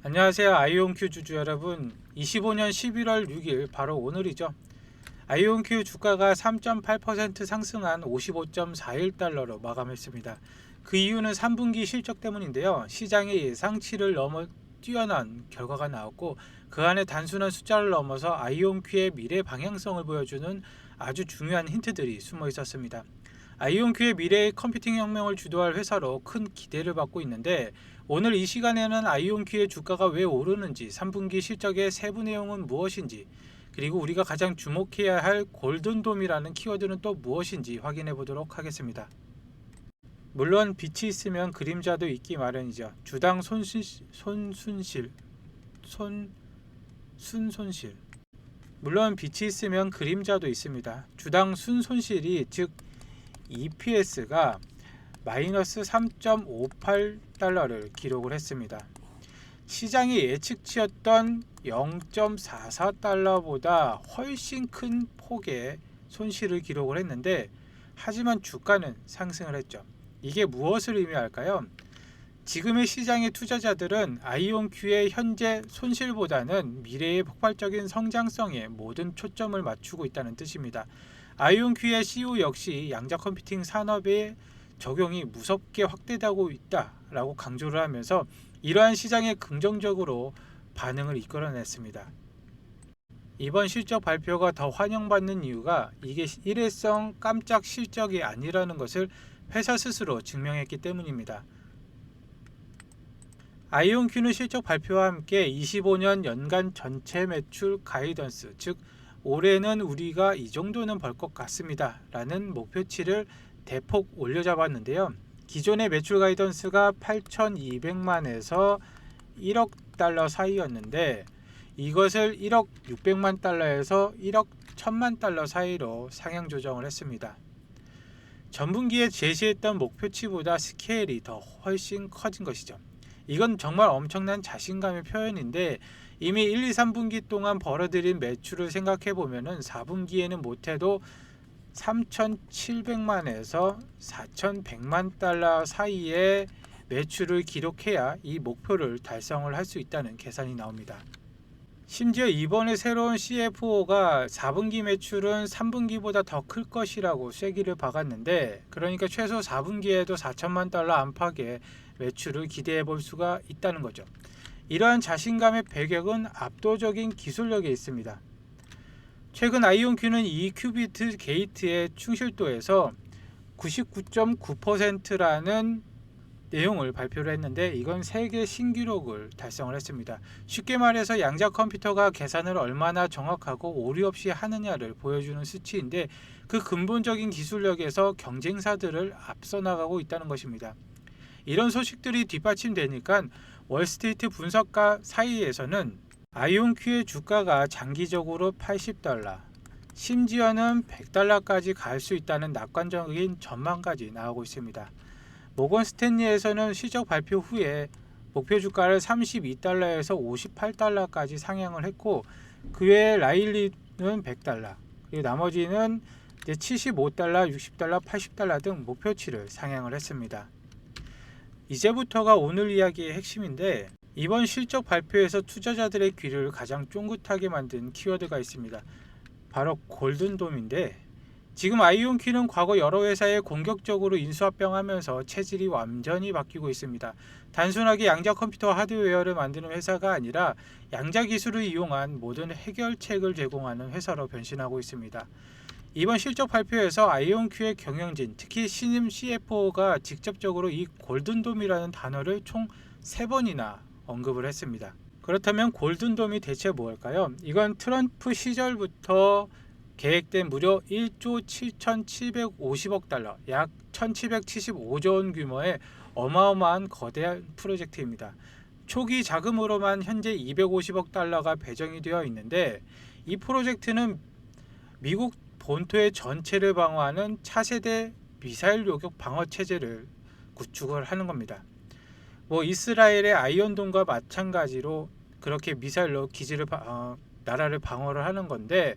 안녕하세요. 아이온큐 주주 여러분. 25년 11월 6일 바로 오늘이죠. 아이온큐 주가가 3.8% 상승한 55.41달러로 마감했습니다. 그 이유는 3분기 실적 때문인데요. 시장의 예상치를 넘어 뛰어난 결과가 나왔고, 그 안에 단순한 숫자를 넘어서 아이온큐의 미래 방향성을 보여주는 아주 중요한 힌트들이 숨어 있었습니다. 아이온큐의 미래의 컴퓨팅 혁명을 주도할 회사로 큰 기대를 받고 있는데, 오늘 이 시간에는 아이온큐의 주가가 왜 오르는지, 3분기 실적의 세부 내용은 무엇인지, 그리고 우리가 가장 주목해야 할 골든돔이라는 키워드는 또 무엇인지 확인해 보도록 하겠습니다. 물론 빛이 있으면 그림자도 있기 마련이죠. 주당 순손실. 물론 빛이 있으면 그림자도 있습니다. 주당 순손실이, 즉 EPS가 마이너스 3.58달러를 기록을 했습니다. 시장이 예측치였던 0.44달러보다 훨씬 큰 폭의 손실을 기록을 했는데, 하지만 주가는 상승을 했죠. 이게 무엇을 의미할까요? 지금의 시장의 투자자들은 아이온큐의 현재 손실보다는 미래의 폭발적인 성장성에 모든 초점을 맞추고 있다는 뜻입니다. 아이온큐의 CEO 역시 양자 컴퓨팅 산업의 적용이 무섭게 확대되고 있다라고 강조를 하면서 이러한 시장에 긍정적으로 반응을 이끌어냈습니다. 이번 실적 발표가 더 환영받는 이유가 이게 일회성 깜짝 실적이 아니라는 것을 회사 스스로 증명했기 때문입니다. 아이온큐는 실적 발표와 함께 25년 연간 전체 매출 가이던스, 즉 올해는 우리가 이 정도는 벌 것 같습니다 라는 목표치를 대폭 올려잡았는데요. 기존의 매출 가이던스가 8,200만에서 1억 달러 사이였는데, 이것을 1억 600만 달러에서 1억 1000만 달러 사이로 상향 조정을 했습니다. 전분기에 제시했던 목표치보다 스케일이 더 훨씬 커진 것이죠. 이건 정말 엄청난 자신감의 표현인데, 이미 1, 2, 3분기 동안 벌어들인 매출을 생각해 보면은 4분기에는 못해도 3,700만에서 4,100만 달러 사이의 매출을 기록해야 이 목표를 달성을 할 수 있다는 계산이 나옵니다. 심지어 이번에 새로운 CFO가 4분기 매출은 3분기보다 더 클 것이라고 쐐기를 박았는데, 그러니까 최소 4분기에도 4천만 달러 안팎의 매출을 기대해 볼 수가 있다는 거죠. 이러한 자신감의 배경은 압도적인 기술력에 있습니다. 최근 아이온큐는 이 큐비트 게이트의 충실도에서 99.9%라는 내용을 발표를 했는데, 이건 세계 신기록을 달성을 했습니다. 쉽게 말해서 양자 컴퓨터가 계산을 얼마나 정확하고 오류 없이 하느냐를 보여주는 수치인데, 그 근본적인 기술력에서 경쟁사들을 앞서 나가고 있다는 것입니다. 이런 소식들이 뒷받침되니까 월스트리트 분석가 사이에서는 아이온큐의 주가가 장기적으로 80달러, 심지어는 100달러까지 갈 수 있다는 낙관적인 전망까지 나오고 있습니다. 모건 스탠리에서는 실적 발표 후에 목표 주가를 32달러에서 58달러까지 상향을 했고, 그 외에 라일리는 100달러, 그리고 나머지는 75달러, 60달러, 80달러 등 목표치를 상향을 했습니다. 이제부터가 오늘 이야기의 핵심인데, 이번 실적 발표에서 투자자들의 귀를 가장 쫑긋하게 만든 키워드가 있습니다. 바로 골든돔인데, 지금 아이온큐는 과거 여러 회사에 공격적으로 인수합병하면서 체질이 완전히 바뀌고 있습니다. 단순하게 양자 컴퓨터 하드웨어를 만드는 회사가 아니라 양자 기술을 이용한 모든 해결책을 제공하는 회사로 변신하고 있습니다. 이번 실적 발표에서 아이온큐의 경영진, 특히 신임 CFO가 직접적으로 이 골든돔이라는 단어를 총 3번이나 언급을 했습니다. 그렇다면 골든돔이 대체 뭘까요? 이건 트럼프 시절부터 계획된 무려 1조 7,750억 달러, 약 1,775조 원 규모의 어마어마한 거대한 프로젝트입니다. 초기 자금으로만 현재 250억 달러가 배정이 되어 있는데, 이 프로젝트는 미국 본토의 전체를 방어하는 차세대 미사일 요격 방어 체제를 구축을 하는 겁니다. 이스라엘의 아이언돔과 마찬가지로 그렇게 미사일로 나라를 방어를 하는 건데,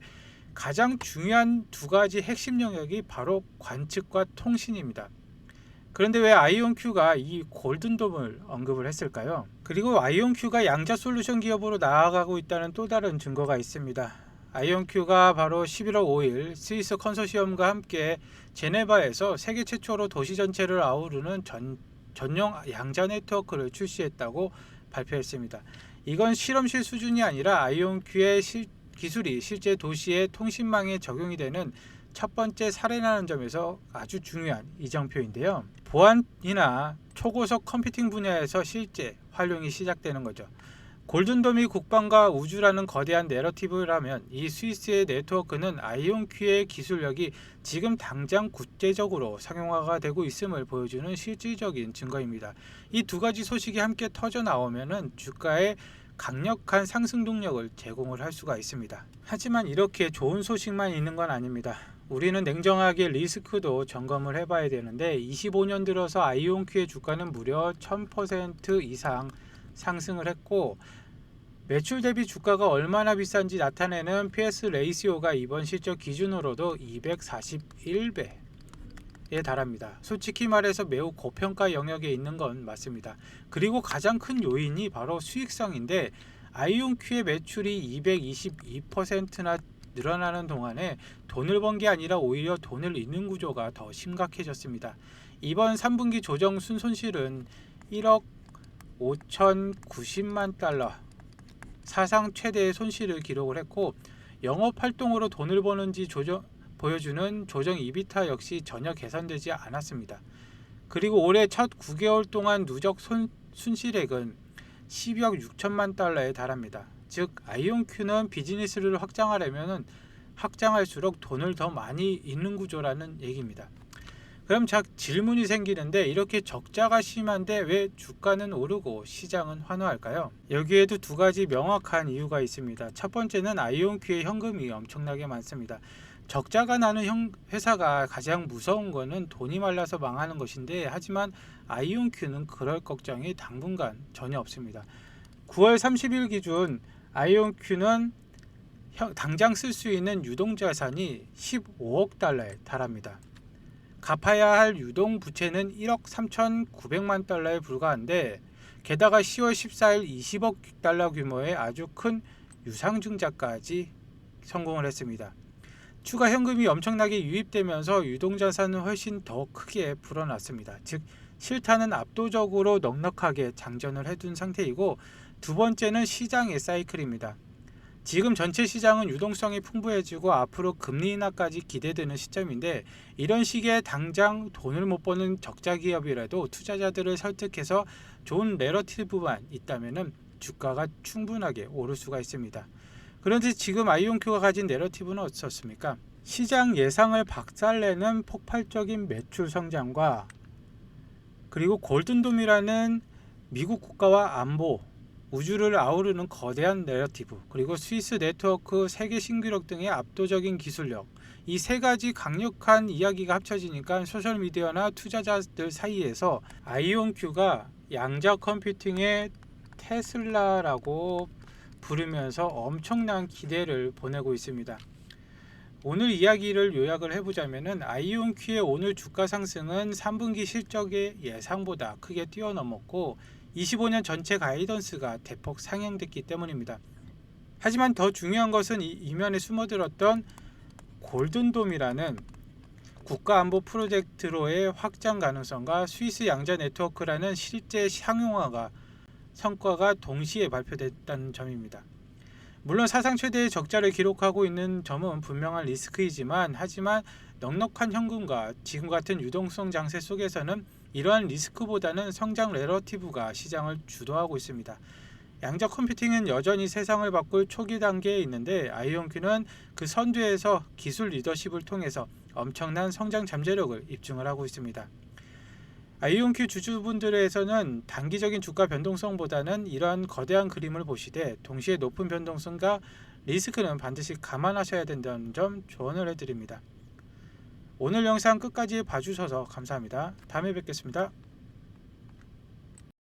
가장 중요한 두 가지 핵심 영역이 바로 관측과 통신입니다. 그런데 왜 아이온큐가 이 골든돔을 언급을 했을까요? 그리고 아이온큐가 양자 솔루션 기업으로 나아가고 있다는 또 다른 증거가 있습니다. 아이온큐가 바로 11월 5일 스위스 컨소시엄과 함께 제네바에서 세계 최초로 도시 전체를 아우르는 전용 양자 네트워크를 출시했다고 발표했습니다. 이건 실험실 수준이 아니라 아이온큐의 기술이 실제 도시의 통신망에 적용이 되는 첫 번째 사례라는 점에서 아주 중요한 이정표인데요. 보안이나 초고속 컴퓨팅 분야에서 실제 활용이 시작되는 거죠. 골든돔이 국방과 우주라는 거대한 내러티브라면 이 스위스의 네트워크는 아이온큐의 기술력이 지금 당장 국제적으로 상용화가 되고 있음을 보여주는 실질적인 증거입니다. 이 두 가지 소식이 함께 터져 나오면은 주가에 강력한 상승 동력을 제공을 할 수가 있습니다. 하지만 이렇게 좋은 소식만 있는 건 아닙니다. 우리는 냉정하게 리스크도 점검을 해봐야 되는데 25년 들어서 아이온큐의 주가는 무려 1000% 이상 상승을 했고 매출 대비 주가가 얼마나 비싼지 나타내는 PS 레이시오가 이번 실적 기준으로도 241배에 달합니다. 솔직히 말해서 매우 고평가 영역에 있는 건 맞습니다. 그리고 가장 큰 요인이 바로 수익성인데 아이온큐의 매출이 222%나 늘어나는 동안에 돈을 번 게 아니라 오히려 돈을 잃는 구조가 더 심각해졌습니다. 이번 3분기 조정 순손실은 1억 5,090만 달러 사상 최대의 손실을 기록을 했고 영업활동으로 돈을 버는지 보여주는 조정 이비타 역시 전혀 개선되지 않았습니다. 그리고 올해 첫 9개월 동안 누적 순실액은 12억 6천만 달러에 달합니다. 즉 아이온큐는 비즈니스를 확장할수록 돈을 더 많이 잃는 구조라는 얘기입니다. 그럼 질문이 생기는데 이렇게 적자가 심한데 왜 주가는 오르고 시장은 환호할까요? 여기에도 두 가지 명확한 이유가 있습니다. 첫 번째는 아이온큐의 현금이 엄청나게 많습니다. 적자가 나는 회사가 가장 무서운 것은 돈이 말라서 망하는 것인데 하지만 아이온큐는 그럴 걱정이 당분간 전혀 없습니다. 9월 30일 기준 아이온큐는 당장 쓸 수 있는 유동자산이 15억 달러에 달합니다. 갚아야 할 유동부채는 1억 3,900만 달러에 불과한데 게다가 10월 14일 20억 달러 규모의 아주 큰 유상증자까지 성공을 했습니다. 추가 현금이 엄청나게 유입되면서 유동자산은 훨씬 더 크게 불어났습니다. 즉 실타는 압도적으로 넉넉하게 장전을 해둔 상태이고 두 번째는 시장의 사이클입니다. 지금 전체 시장은 유동성이 풍부해지고 앞으로 금리 인하까지 기대되는 시점인데 이런 시기에 당장 돈을 못 버는 적자 기업이라도 투자자들을 설득해서 좋은 내러티브만 있다면 주가가 충분하게 오를 수가 있습니다. 그런데 지금 아이온큐가 가진 내러티브는 어떻습니까? 시장 예상을 박살내는 폭발적인 매출 성장과 그리고 골든돔이라는 미국 국가와 안보 우주를 아우르는 거대한 내러티브 그리고 스위스 네트워크 세계 신기록 등의 압도적인 기술력 이 세 가지 강력한 이야기가 합쳐지니까 소셜미디어나 투자자들 사이에서 아이온큐가 양자 컴퓨팅의 테슬라라고 부르면서 엄청난 기대를 보내고 있습니다. 오늘 이야기를 요약을 해보자면 아이온큐의 오늘 주가 상승은 3분기 실적의 예상보다 크게 뛰어넘었고 25년 전체 가이던스가 대폭 상향됐기 때문입니다. 하지만 더 중요한 것은 이면에 숨어들었던 골든돔이라는 국가안보 프로젝트로의 확장 가능성과 스위스 양자 네트워크라는 실제 상용화가 성과가 동시에 발표됐다는 점입니다. 물론 사상 최대의 적자를 기록하고 있는 점은 분명한 리스크이지만 하지만 넉넉한 현금과 지금 같은 유동성 장세 속에서는 이러한 리스크보다는 성장 내러티브가 시장을 주도하고 있습니다. 양자 컴퓨팅은 여전히 세상을 바꿀 초기 단계에 있는데 아이온큐는 그 선두에서 기술 리더십을 통해서 엄청난 성장 잠재력을 입증을 하고 있습니다. 아이온큐 주주분들에서는 단기적인 주가 변동성보다는 이러한 거대한 그림을 보시되 동시에 높은 변동성과 리스크는 반드시 감안하셔야 된다는 점 조언을 해드립니다. 오늘 영상 끝까지 봐주셔서 감사합니다. 다음에 뵙겠습니다.